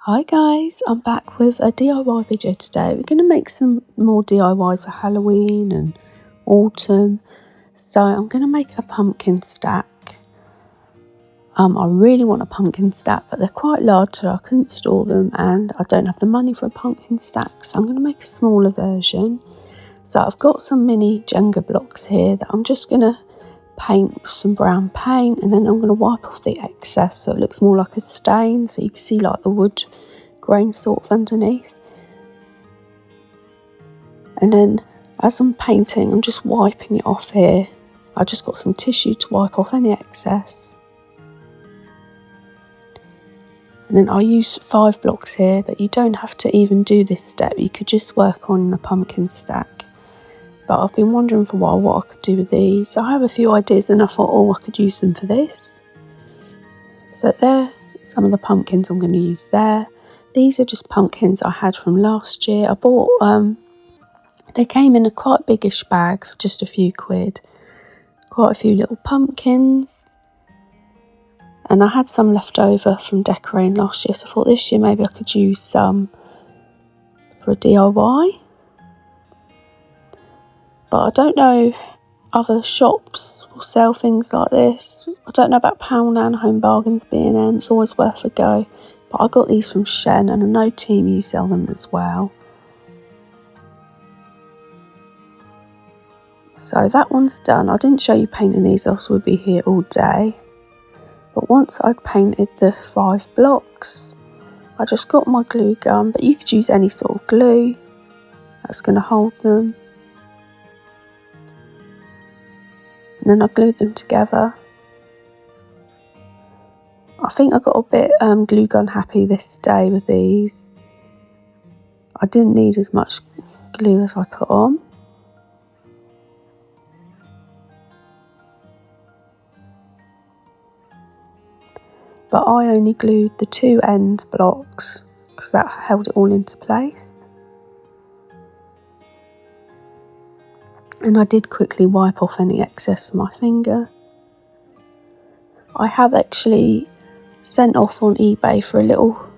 Hi guys, I'm back with a DIY video today. We're going to make some more DIYs for Halloween and autumn. So I'm going to make a pumpkin stack. I really want a pumpkin stack, but they're quite large so I couldn't store them and I don't have the money for a pumpkin stack. So I'm going to make a smaller version. So I've got some mini Jenga blocks here that I'm just going to paint with some brown paint, and then I'm going to wipe off the excess so it looks more like a stain, so you can see like the wood grain sort of underneath. And then as I'm painting, I'm just wiping it off here. I just got some tissue to wipe off any excess. And then I use 5 blocks here, but you don't have to even do this step, you could just work on the pumpkin stack. But I've been wondering for a while what I could do with these. So I have a few ideas and I thought, oh, I could use them for this. So there, some of the pumpkins I'm going to use there. These are just pumpkins I had from last year. I bought, they came in a quite biggish bag for just a few quid. Quite a few little pumpkins. And I had some left over from decorating last year. So I thought this year maybe I could use some for a DIY. But I don't know if other shops will sell things like this. I don't know about Poundland, Home Bargains, B&M. It's always worth a go. But I got these from Shen, and I know Team U sell them as well. So that one's done. I didn't show you painting these, else we'd be here all day. But once I'd painted the 5 blocks, I just got my glue gun. But you could use any sort of glue that's going to hold them. And then I glued them together. I think I got a bit glue gun happy this day with these. I didn't need as much glue as I put on. But I only glued the 2 end blocks because that held it all into place. And I did quickly wipe off any excess on my finger. I have actually sent off on eBay for a little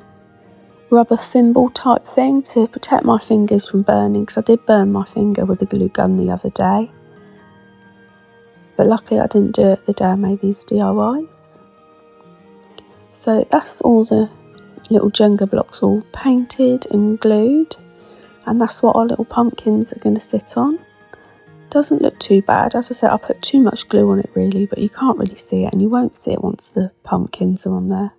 rubber thimble type thing to protect my fingers from burning, because I did burn my finger with a glue gun the other day. But luckily I didn't do it the day I made these DIYs. So that's all the little Jenga blocks all painted and glued. And that's what our little pumpkins are going to sit on. Doesn't look too bad. As I said, I put too much glue on it really, but you can't really see it, and you won't see it once the pumpkins are on there.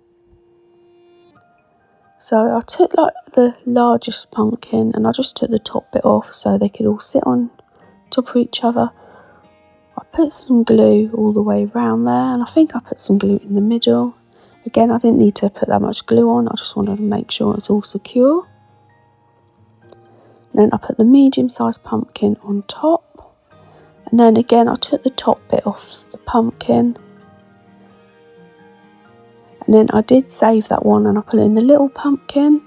So I took like the largest pumpkin and I just took the top bit off so they could all sit on top of each other. I put some glue all the way around there, and I think I put some glue in the middle. Again, I didn't need to put that much glue on, I just wanted to make sure it's all secure. And then I put the medium-sized pumpkin on top. And then again, I took the top bit off the pumpkin. And then I did save that one and I put it in the little pumpkin.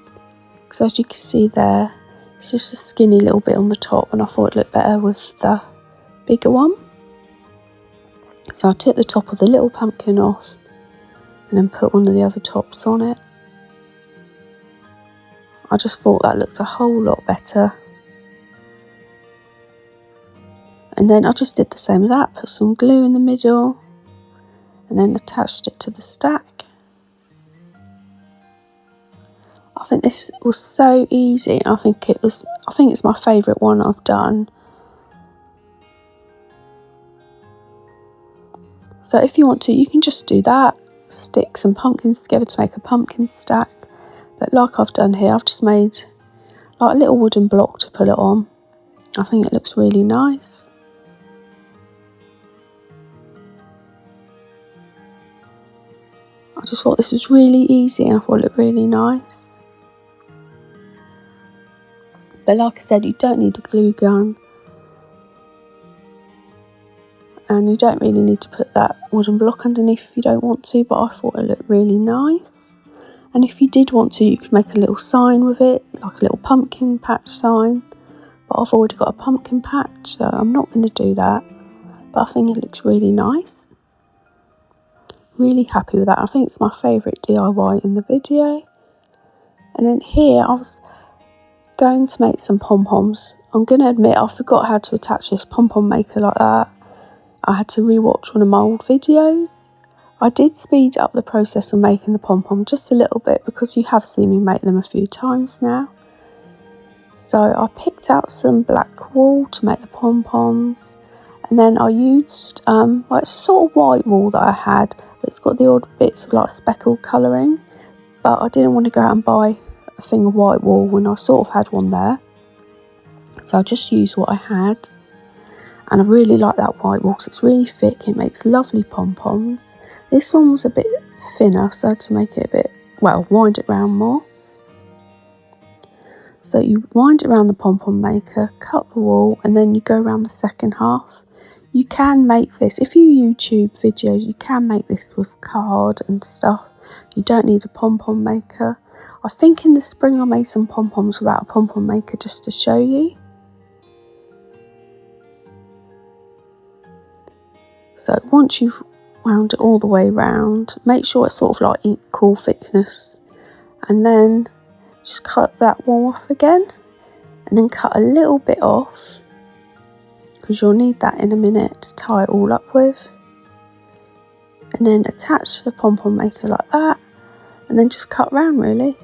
Because as you can see there, it's just a skinny little bit on the top, and I thought it looked better with the bigger one. So I took the top of the little pumpkin off and then put one of the other tops on it. I just thought that looked a whole lot better. And then I just did the same with that, put some glue in the middle and then attached it to the stack. I think this was so easy, and I think it's my favourite one I've done. So if you want to, you can just do that, stick some pumpkins together to make a pumpkin stack. But like I've done here, I've just made like a little wooden block to put it on. I think it looks really nice. I just thought this was really easy and I thought it looked really nice. But like I said, you don't need a glue gun. And you don't really need to put that wooden block underneath if you don't want to, but I thought it looked really nice. And if you did want to, you could make a little sign with it, like a little pumpkin patch sign. But I've already got a pumpkin patch, so I'm not going to do that. But I think it looks really nice. Really happy with that. I think it's my favourite DIY in the video. And then here I was going to make some pom-poms. I'm going to admit I forgot how to attach this pom-pom maker like that. I had to re-watch one of my old videos. I did speed up the process of making the pom-pom just a little bit because you have seen me make them a few times now. So I picked out some black wool to make the pom-poms, and then I used, well, it's a sort of white wool that I had, but it's got the odd bits of like speckled colouring, but I didn't want to go out and buy a thing of white wool when I sort of had one there. So I just used what I had, and I really like that white wool because it's really thick, it makes lovely pom-poms. This one was a bit thinner, so I had to make it a bit, well, wind it round more. So you wind it around the pom-pom maker, cut the wool, and then you go around the second half. You can make this, if you YouTube videos, you can make this with card and stuff. You don't need a pom-pom maker. I think in the spring I made some pom-poms without a pom-pom maker just to show you. So once you've wound it all the way round, make sure it's sort of like equal thickness, and then just cut that wool off again, and then cut a little bit off because you'll need that in a minute to tie it all up with, and then attach the pom-pom maker like that, and then just cut round really.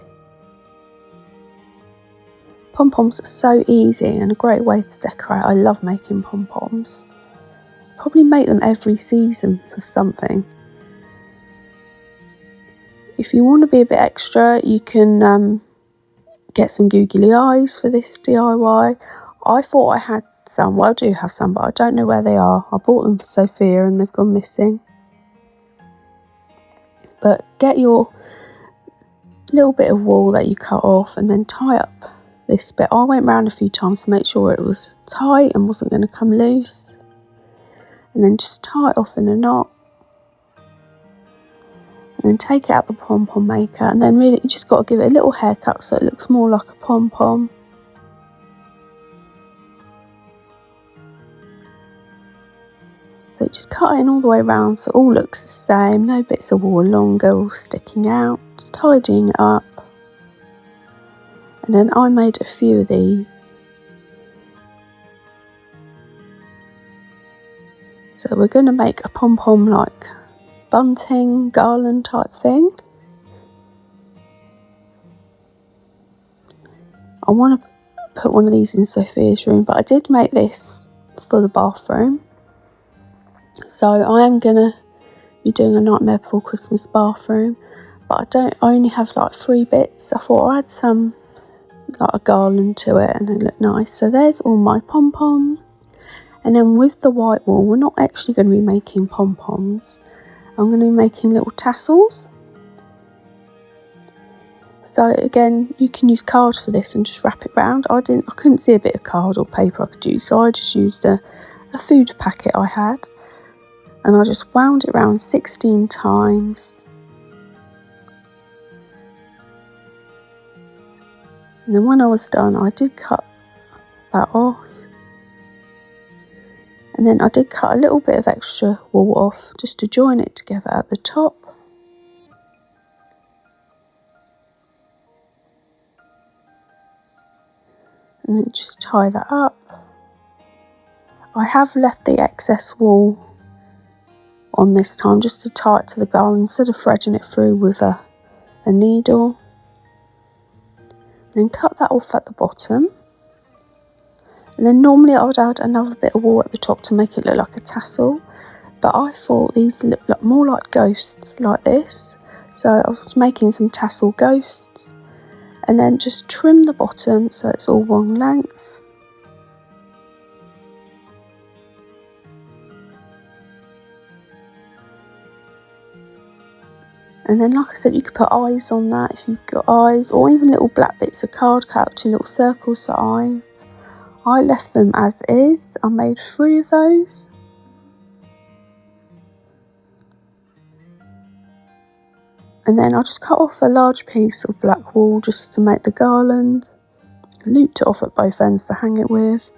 Pom-poms are so easy and a great way to decorate. I love making pom-poms. Probably make them every season for something. If you want to be a bit extra, you can get some googly eyes for this DIY. I thought I had some, well I do have some, but I don't know where they are. I bought them for Sophia and they've gone missing. But get your little bit of wool that you cut off and then tie up this bit. I went round a few times to make sure it was tight and wasn't going to come loose. And then just tie it off in a knot. And then take out the pom-pom maker, and then really you just got to give it a little haircut so it looks more like a pom-pom. So just cut it in all the way around so it all looks the same, no bits of wool longer or sticking out, just tidying it up. And then I made a few of these. So we're going to make a pom-pom like bunting, garland type thing. I want to put one of these in Sophia's room, but I did make this for the bathroom. So I am going to be doing a Nightmare Before Christmas bathroom, but I only have like 3 bits. I thought I'd add some like a garland to it and it looked nice. So there's all my pom-poms. And then with the white wool, we're not actually going to be making pom-poms. I'm going to be making little tassels. So again, you can use card for this and just wrap it round. I couldn't see a bit of card or paper I could use, so I just used a food packet I had. And I just wound it round 16 times. And then when I was done, I did cut that off. And then I did cut a little bit of extra wool off just to join it together at the top. And then just tie that up. I have left the excess wool on this time just to tie it to the garland instead of threading it through with a needle. And then cut that off at the bottom. And then normally I would add another bit of wool at the top to make it look like a tassel, but I thought these look more like ghosts like this, so I was making some tassel ghosts. And then just trim the bottom so it's all one length. And then like I said, you could put eyes on that if you've got eyes, or even little black bits of card, cut out 2 little circles for eyes. I left them as is. I made 3 of those. And then I just cut off a large piece of black wool just to make the garland. Looped it off at both ends to hang it with.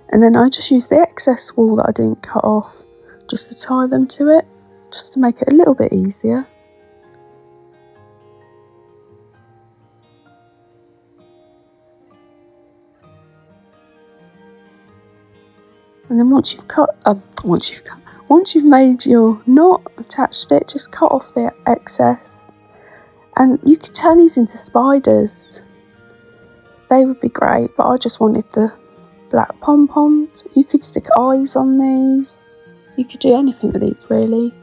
And then I just used the excess wool that I didn't cut off just to tie them to it, just to make it a little bit easier. And then once you've made your knot, attached it, just cut off the excess. And you could turn these into spiders. They would be great, but I just wanted the black pom-poms. You could stick eyes on these. You could do anything with these, really.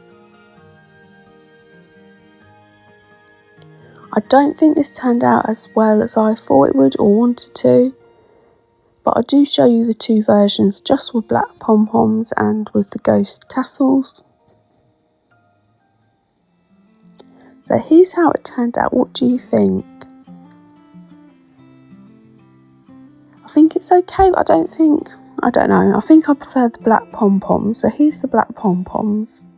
I don't think this turned out as well as I thought it would or wanted to, but I do show you the two versions, just with black pom-poms and with the ghost tassels. So here's how it turned out. What do you think? I think it's okay, but I don't know. I think I prefer the black pom-poms. So here's the black pom-poms.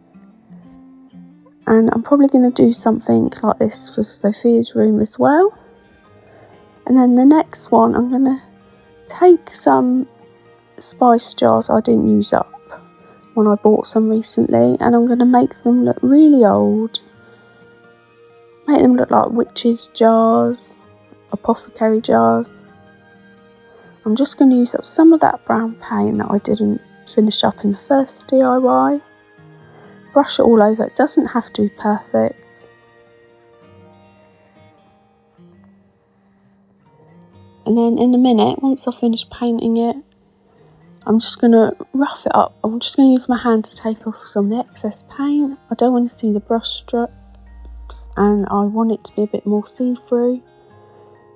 And I'm probably going to do something like this for Sophia's room as well. And then the next one, I'm going to take some spice jars I didn't use up when I bought some recently, and I'm going to make them look really old. Make them look like witches' jars, apothecary jars. I'm just going to use up some of that brown paint that I didn't finish up in the first DIY. Brush it all over. It doesn't have to be perfect. And then in a minute, once I finish painting it, I'm just going to rough it up. I'm just going to use my hand to take off some of the excess paint. I don't want to see the brush strokes, and I want it to be a bit more see-through.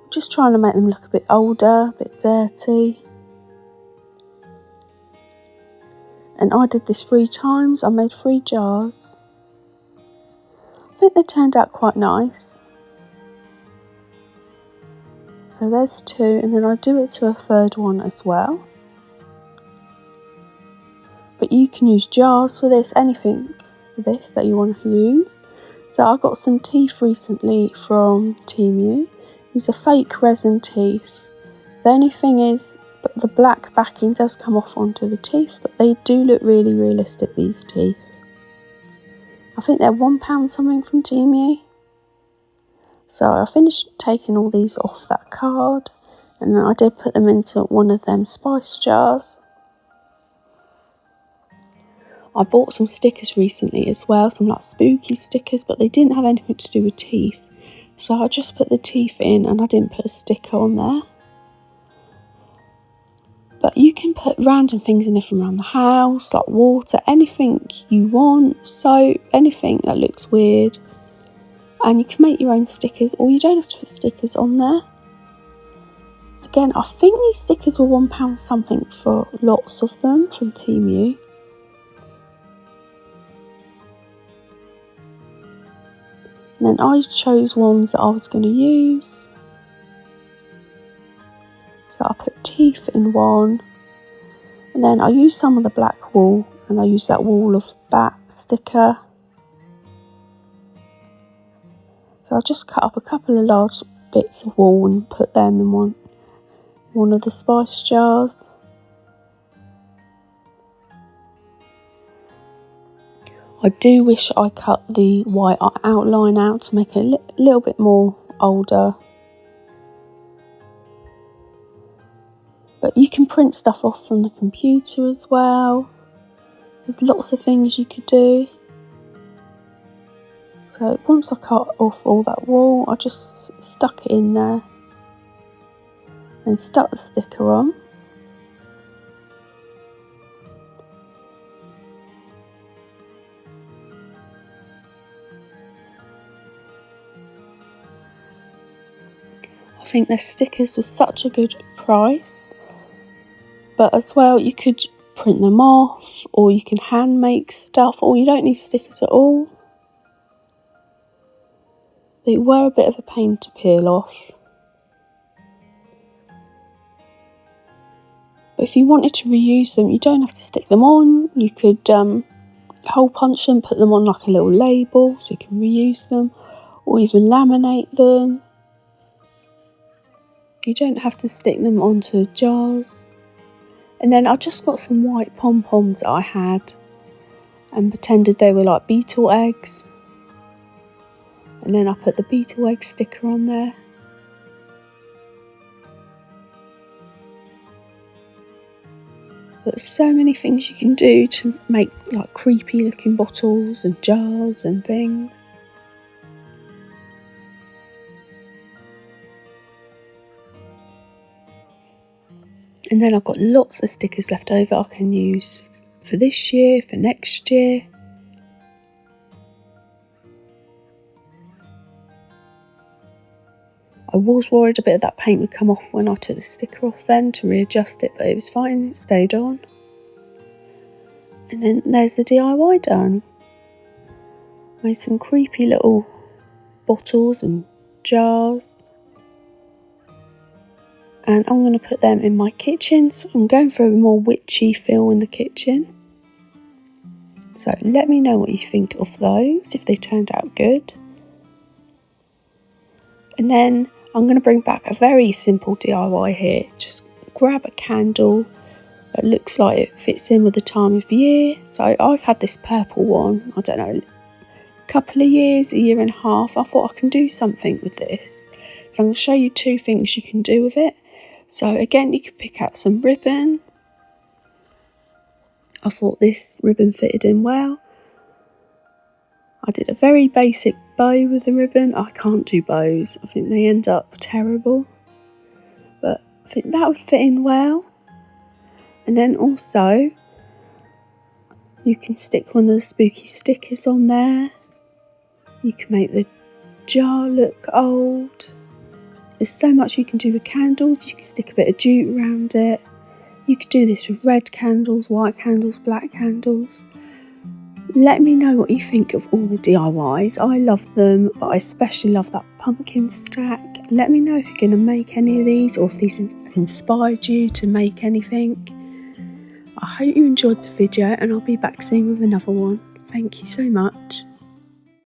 Just trying to make them look a bit older, a bit dirty. And I did this 3 times. I made 3 jars. I think they turned out quite nice. So there's 2, and then I do it to a 3rd one as well. But you can use jars for this, anything for this that you want to use. So I got some teeth recently from Temu. These are fake resin teeth. The only thing is, the black backing does come off onto the teeth, but they do look really realistic, these teeth. I think they're £1 something from Temu. So I finished taking all these off that card, and then I did put them into one of them spice jars. I bought some stickers recently as well, some like spooky stickers, but they didn't have anything to do with teeth. So I just put the teeth in, and I didn't put a sticker on there. But you can put random things in it from around the house, like water, anything you want, soap, anything that looks weird. And you can make your own stickers, or you don't have to put stickers on there. Again, I think these stickers were £1 something for lots of them from Temu. And then I chose ones that I was going to use. So I put teeth in one. And then I used some of the black wool, and I used that wall of bat sticker. So I just cut up a couple of large bits of wool and put them in one of the spice jars. I do wish I cut the white outline out to make it a little bit more older. But you can print stuff off from the computer as well. There's lots of things you could do. So once I cut off all that wool, I just stuck it in there and stuck the sticker on. I think their stickers were such a good price. But as well, you could print them off, or you can hand make stuff, or you don't need stickers at all. They were a bit of a pain to peel off. But if you wanted to reuse them, you don't have to stick them on. You could hole punch them, put them on like a little label so you can reuse them, or even laminate them. You don't have to stick them onto jars. And then I just got some white pom-poms that I had and pretended they were like beetle eggs. And then I put the beetle egg sticker on there. There's so many things you can do to make like creepy looking bottles and jars and things. And then I've got lots of stickers left over I can use for this year, for next year. I was worried a bit of that paint would come off when I took the sticker off then to readjust it, but it was fine, it stayed on. And then there's the DIY done. Made some creepy little bottles and jars. And I'm going to put them in my kitchen. So I'm going for a more witchy feel in the kitchen. So let me know what you think of those, if they turned out good. And then I'm going to bring back a very simple DIY here. Just grab a candle that looks like it fits in with the time of year. So I've had this purple one, I don't know, a couple of years, a year and a half. I thought I can do something with this. So I'm going to show you two things you can do with it. So again, you can pick out some ribbon. I thought this ribbon fitted in well. I did a very basic bow with the ribbon. I can't do bows. I think they end up terrible. But I think that would fit in well. And then also, you can stick one of the spooky stickers on there. You can make the jar look old. There's so much you can do with candles. You can stick a bit of jute around it. You could do this with red candles, white candles, black candles. Let me know what you think of all the DIYs. I love them, but I especially love that pumpkin stack. Let me know if you're going to make any of these or if these inspired you to make anything. I hope you enjoyed the video and I'll be back soon with another one. Thank you so much.